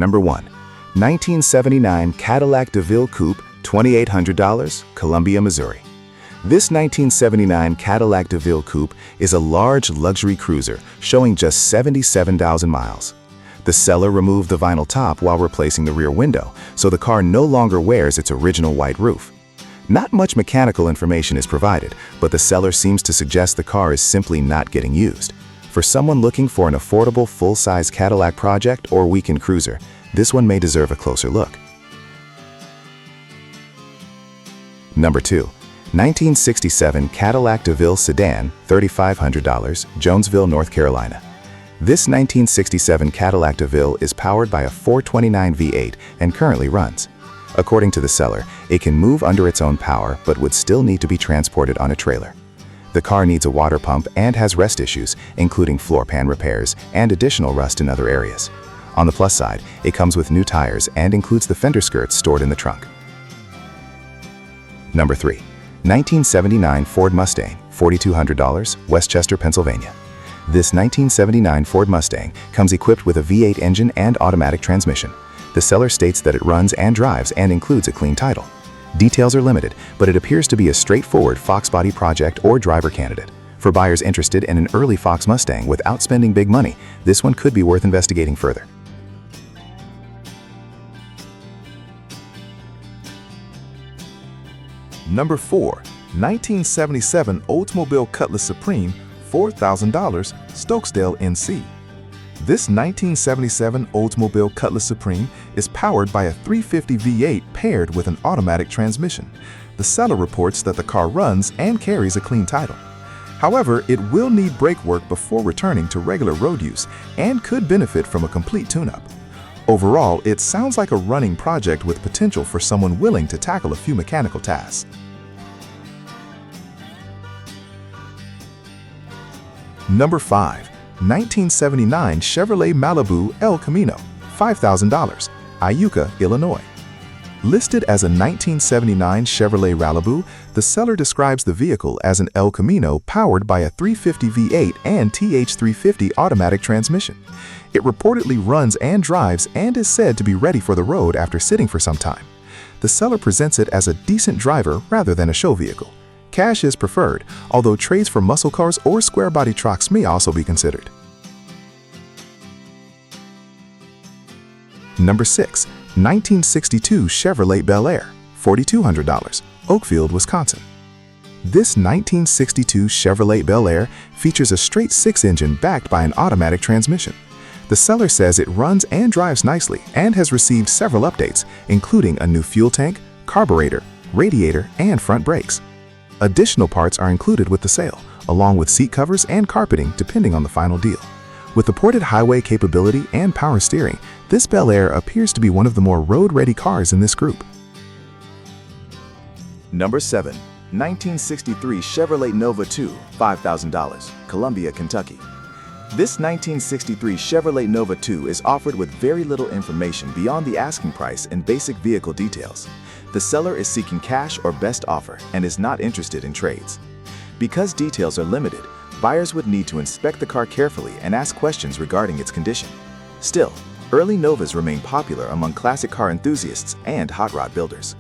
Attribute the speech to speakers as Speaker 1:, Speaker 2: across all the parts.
Speaker 1: Number 1. 1979 Cadillac DeVille Coupe, $2,800, Columbia, Missouri. This 1979 Cadillac DeVille Coupe is a large luxury cruiser showing just 77,000 miles. The seller removed the vinyl top while replacing the rear window, so the car no longer wears its original white roof. Not much mechanical information is provided, but the seller seems to suggest the car is simply not getting used. For someone looking for an affordable full-size Cadillac project or weekend cruiser, this one may deserve a closer look. Number 2. 1967 Cadillac DeVille Sedan, $3,500, Jonesville, North Carolina. This 1967 Cadillac DeVille is powered by a 429 V8 and currently runs. According to the seller, it can move under its own power but would still need to be transported on a trailer. The car needs a water pump and has rust issues, including floor pan repairs and additional rust in other areas. On the plus side, it comes with new tires and includes the fender skirts stored in the trunk. Number 3. 1979 Ford Mustang, $4,200, Westchester, Pennsylvania. This 1979 Ford Mustang comes equipped with a V8 engine and automatic transmission. The seller states that it runs and drives and includes a clean title. Details are limited, but it appears to be a straightforward Fox body project or driver candidate. For buyers interested in an early Fox Mustang without spending big money, this one could be worth investigating further.
Speaker 2: Number 4. 1977 Oldsmobile Cutlass Supreme, $4,000, Stokesdale, NC. This 1977 Oldsmobile Cutlass Supreme is powered by a 350 V8 paired with an automatic transmission. The seller reports that the car runs and carries a clean title. However, it will need brake work before returning to regular road use and could benefit from a complete tune-up. Overall, it sounds like a running project with potential for someone willing to tackle a few mechanical tasks. Number 5. 1979 Chevrolet Malibu El Camino, $5,000, Iuka, Illinois. Listed as a 1979 Chevrolet Malibu, the seller describes the vehicle as an El Camino powered by a 350 V8 and TH350 automatic transmission. It reportedly runs and drives and is said to be ready for the road after sitting for some time. The seller presents it as a decent driver rather than a show vehicle. Cash is preferred, although trades for muscle cars or square-body trucks may also be considered. Number 6. 1962 Chevrolet Bel Air, $4,200, Oakfield, Wisconsin. This 1962 Chevrolet Bel Air features a straight 6 engine backed by an automatic transmission. The seller says it runs and drives nicely and has received several updates, including a new fuel tank, carburetor, radiator, and front brakes. Additional parts are included with the sale, along with seat covers and carpeting depending on the final deal. With the ported highway capability and power steering, this Bel Air appears to be one of the more road-ready cars in this group.
Speaker 1: Number 7. 1963 Chevrolet Nova II, $5,000, Columbia, Kentucky. This 1963 Chevrolet Nova II is offered with very little information beyond the asking price and basic vehicle details. The seller is seeking cash or best offer and is not interested in trades. Because details are limited, buyers would need to inspect the car carefully and ask questions regarding its condition. Still, early Novas remain popular among classic car enthusiasts and hot rod builders.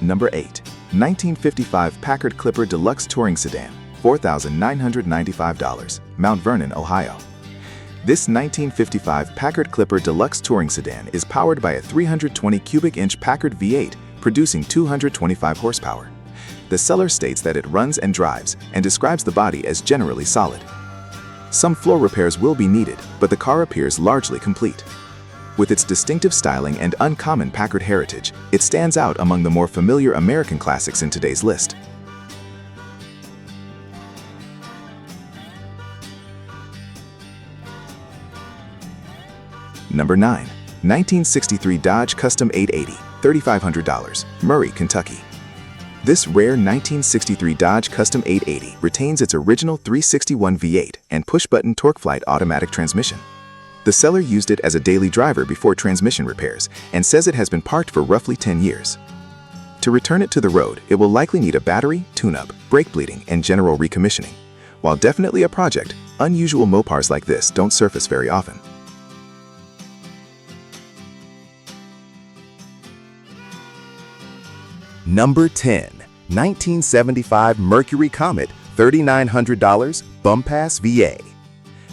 Speaker 1: Number 8. 1955 Packard Clipper Deluxe Touring Sedan, $4,995, Mount Vernon, Ohio. This 1955 Packard Clipper Deluxe Touring Sedan is powered by a 320 cubic inch Packard V8, producing 225 horsepower. The seller states that it runs and drives and describes the body as generally solid. Some floor repairs will be needed, but the car appears largely complete. With its distinctive styling and uncommon Packard heritage, it stands out among the more familiar American classics in today's list. Number 9. 1963 Dodge Custom 880, $3,500, Murray, Kentucky. This rare 1963 Dodge Custom 880 retains its original 361 V8 and push-button TorqueFlite automatic transmission. The seller used it as a daily driver before transmission repairs and says it has been parked for roughly 10 years. To return it to the road, it will likely need a battery, tune-up, brake bleeding, and general recommissioning.
Speaker 2: While definitely a project, unusual Mopars like this don't surface very often.
Speaker 1: Number 10. 1975 Mercury Comet, $3,900, Bumpass, VA.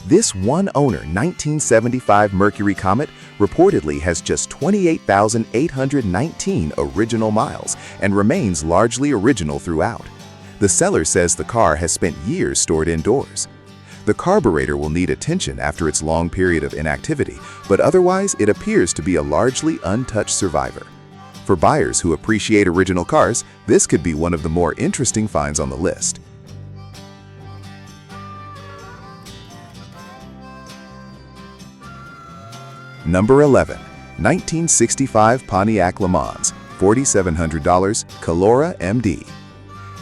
Speaker 1: This one-owner 1975 Mercury Comet reportedly has just 28,819 original miles and remains largely original throughout. The seller says the car has spent years stored indoors. The carburetor will need attention after its long period of inactivity, but otherwise it appears to be a largely untouched survivor. For buyers who appreciate original cars, this could be one of the more interesting finds on the list. Number 11. 1965 Pontiac Le Mans, $4,700, Calora MD.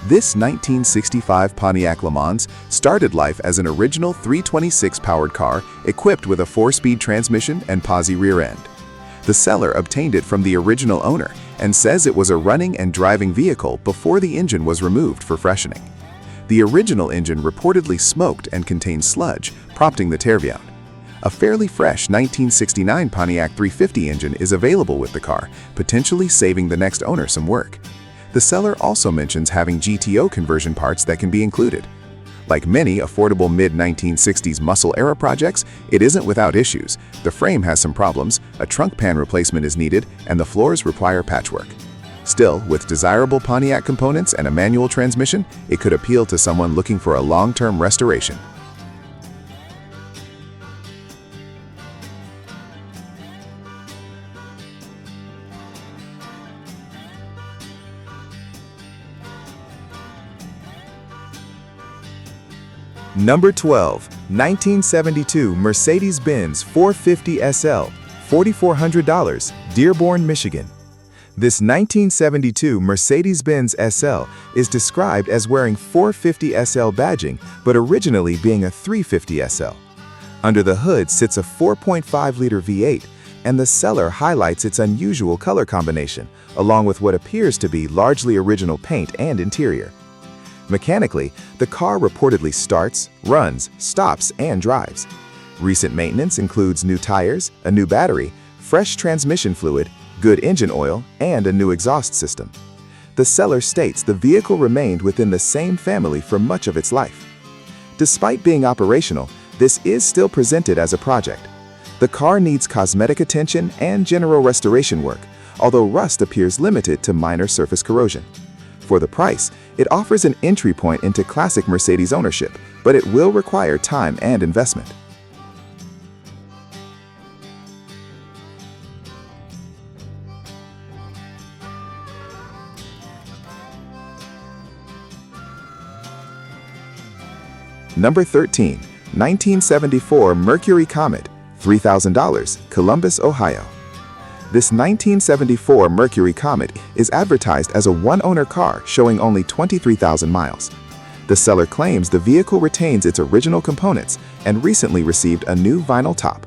Speaker 1: This 1965 Pontiac Le Mans started life as an original 326 powered car equipped with a 4-speed transmission and posi rear end. The seller obtained it from the original owner and says it was a running and driving vehicle before the engine was removed for freshening. The original engine reportedly smoked and contained sludge, prompting the tourbillon. A fairly fresh 1969 Pontiac 350 engine is available with the car, potentially saving the next owner some work. The seller also mentions having GTO conversion parts that can be included. Like many affordable mid-1960s muscle-era projects, it isn't without issues. The frame has some problems, a trunk pan replacement is needed, and the floors require patchwork. Still, with desirable Pontiac components and a manual transmission, it could appeal to someone looking for a long-term restoration. Number 12. 1972 Mercedes-Benz 450 SL, $4,400, Dearborn, Michigan. This 1972 Mercedes-Benz SL is described as wearing 450 SL badging, but originally being a 350 SL. Under the hood sits a 4.5-liter V8, and the seller highlights its unusual color combination, along with what appears to be largely original paint and interior. Mechanically, the car reportedly starts, runs, stops, and drives. Recent maintenance includes new tires, a new battery, fresh transmission fluid, good engine oil, and a new exhaust system. The seller states the vehicle remained within the same family for much of its life. Despite being operational, this is still presented as a project. The car needs cosmetic attention and general restoration work, although rust appears limited to minor surface corrosion. For the price, it offers an entry point into classic Mercedes ownership, but it will require time and investment. Number 13. 1974 Mercury Comet, $3,000, Columbus, Ohio. This 1974 Mercury Comet is advertised as a one-owner car showing only 23,000 miles. The seller claims the vehicle retains its original components and recently received a new vinyl top.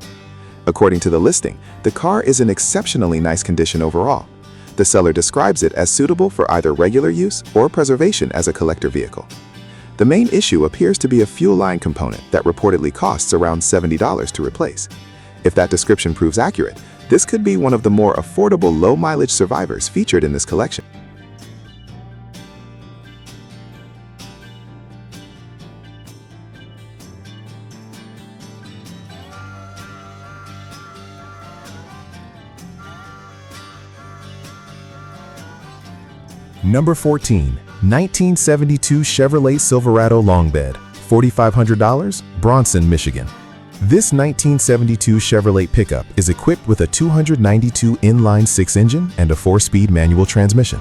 Speaker 1: According to the listing, the car is in exceptionally nice condition overall. The seller describes it as suitable for either regular use or preservation as a collector vehicle. The main issue appears to be a fuel line component that reportedly costs around $70 to replace. If that description proves accurate, this could be one of the more affordable low-mileage survivors featured in this collection.
Speaker 2: Number 14. 1972 Chevrolet Silverado Long Bed, $4,500, Bronson, Michigan. This 1972 Chevrolet pickup is equipped with a 292 inline-6 engine and a 4-speed manual transmission.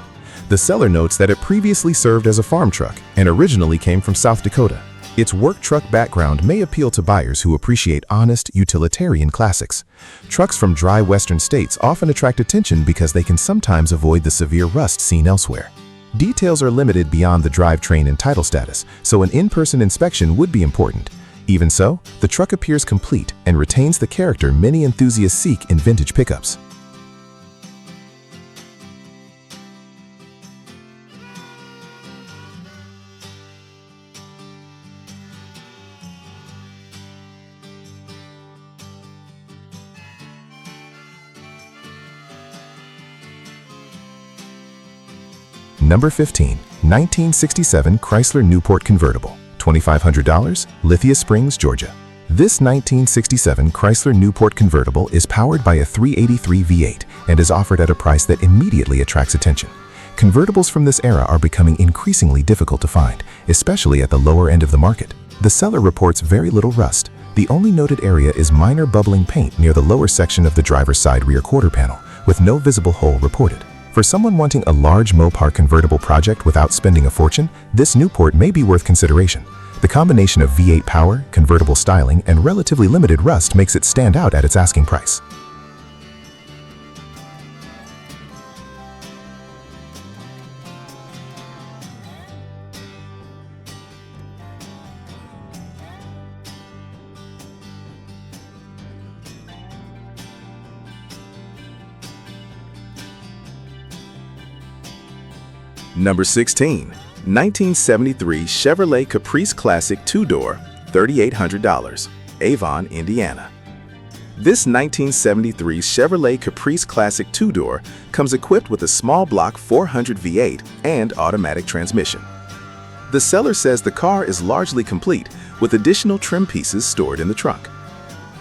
Speaker 2: The seller notes that it previously served as a farm truck and originally came from South Dakota. Its work truck background may appeal to buyers who appreciate honest, utilitarian classics. Trucks from dry western states often attract attention because they can sometimes avoid the severe rust seen elsewhere. Details are limited beyond the drivetrain and title status, so an in-person inspection would be important. Even so, the truck appears complete and retains the character many enthusiasts seek in vintage pickups. Number 15. 1967 Chrysler Newport Convertible, $2,500, Lithia Springs, Georgia. This 1967 Chrysler Newport Convertible is powered by a 383 V8 and is offered at a price that immediately attracts attention. Convertibles from this era are becoming increasingly difficult to find, especially at the lower end of the market. The seller reports very little rust. The only noted area is minor bubbling paint near the lower section of the driver's side rear quarter panel, with no visible hole reported. For someone wanting a large Mopar convertible project without spending a fortune, this Newport may be worth consideration. The combination of V8 power, convertible styling, and relatively limited rust makes it stand out at its asking price.
Speaker 1: Number 16. 1973 Chevrolet Caprice Classic 2-door, $3,800, Avon, Indiana. This 1973 Chevrolet Caprice Classic 2-door comes equipped with a small block 400 V8 and automatic transmission. The seller says the car is largely complete with additional trim pieces stored in the trunk.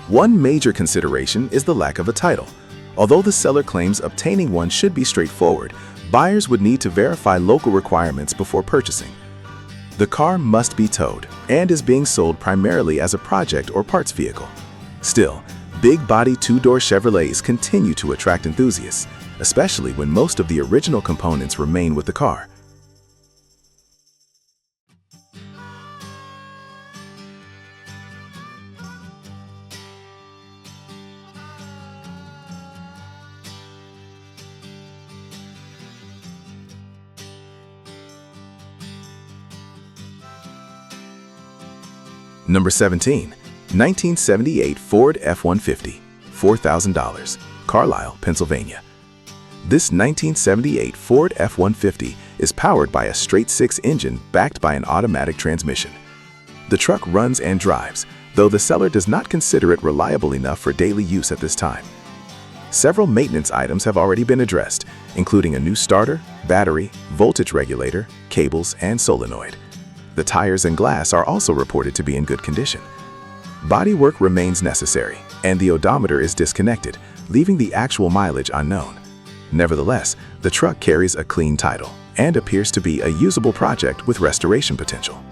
Speaker 1: One major consideration is the lack of a title. Although the seller claims obtaining one should be straightforward, buyers would need to verify local requirements before purchasing. The car must be towed and is being sold primarily as a project or parts vehicle. Still, big-body two-door Chevrolets continue to attract enthusiasts, especially when most of the original components remain with the car. Number 17. 1978 Ford F-150, $4,000, Carlisle, Pennsylvania. This 1978 Ford F-150 is powered by a straight-six engine backed by an automatic transmission. The truck runs and drives, though the seller does not consider it reliable enough for daily use at this time. Several maintenance items have already been addressed, including a new starter, battery, voltage regulator, cables, and solenoid. The tires and glass are also reported to be in good condition. Bodywork remains necessary, and the odometer is disconnected, leaving the actual mileage unknown. Nevertheless, the truck carries a clean title and appears to be a usable project with restoration potential.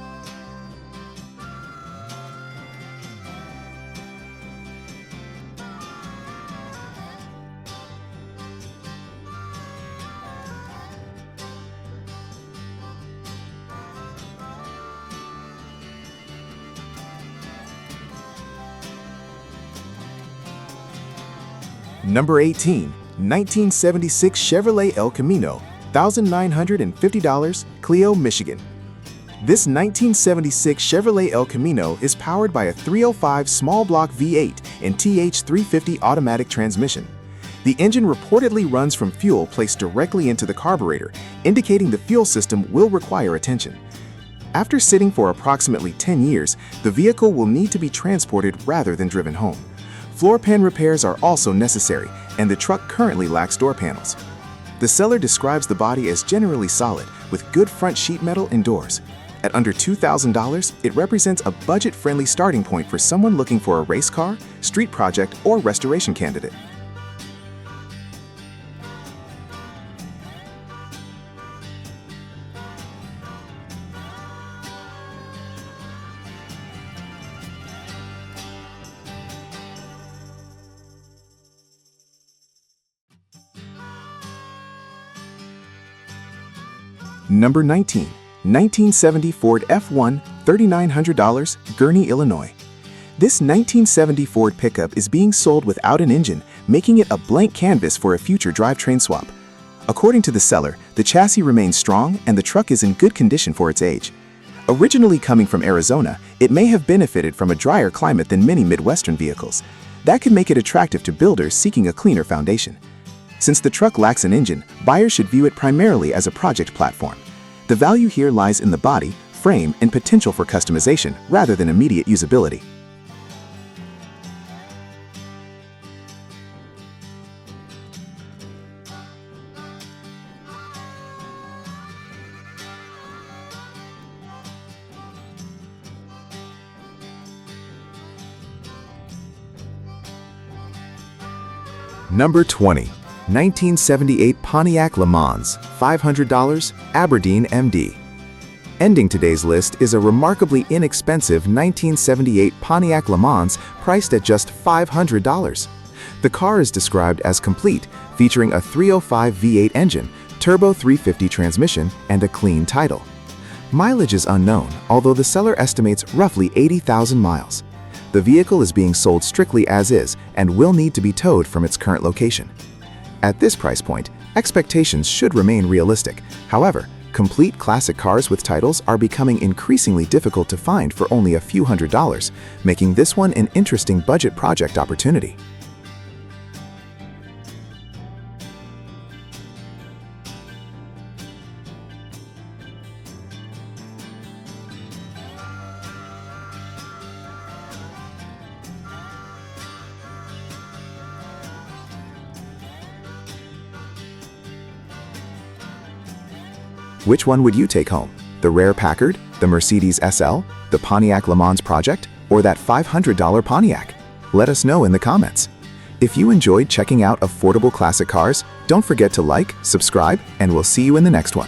Speaker 2: Number 18. 1976 Chevrolet El Camino, $1,950, Clio, Michigan. This 1976 Chevrolet El Camino is powered by a 305 small block V8 and TH350 automatic transmission. The engine reportedly runs from fuel placed directly into the carburetor, indicating the fuel system will require attention. After sitting for approximately 10 years, the vehicle will need to be transported rather than driven home. Floor pan repairs are also necessary, and the truck currently lacks door panels. The seller describes the body as generally solid, with good front sheet metal and doors. At under $2,000, it represents a budget-friendly starting point for someone looking for a race car, street project, or restoration candidate. Number 19. 1970 Ford F1, $3,900, Gurnee, Illinois. This 1970 Ford pickup is being sold without an engine, making it a blank canvas for a future drivetrain swap. According to the seller, the chassis remains strong and the truck is in good condition for its age. Originally coming from Arizona, it may have benefited from a drier climate than many Midwestern vehicles. That could make it attractive to builders seeking a cleaner foundation. Since the truck lacks an engine, buyers should view it primarily as a project platform. The value here lies in the body, frame, and potential for customization rather than immediate usability. Number 20. 1978 Pontiac Le Mans, $500, Aberdeen MD. Ending today's list is a remarkably inexpensive 1978 Pontiac Le Mans priced at just $500. The car is described as complete, featuring a 305 V8 engine, turbo 350 transmission, and a clean title. Mileage is unknown, although the seller estimates roughly 80,000 miles. The vehicle is being sold strictly as is and will need to be towed from its current location. At this price point, expectations should remain realistic. However, complete classic cars with titles are becoming increasingly difficult to find for only a few $100s, making this one an interesting budget project opportunity. Which one would you take home? The rare Packard, the Mercedes SL, the Pontiac Le Mans project, or that $500 Pontiac? Let us know in the comments. If you enjoyed checking out affordable classic cars, don't forget to like, subscribe, and we'll see you in the next one.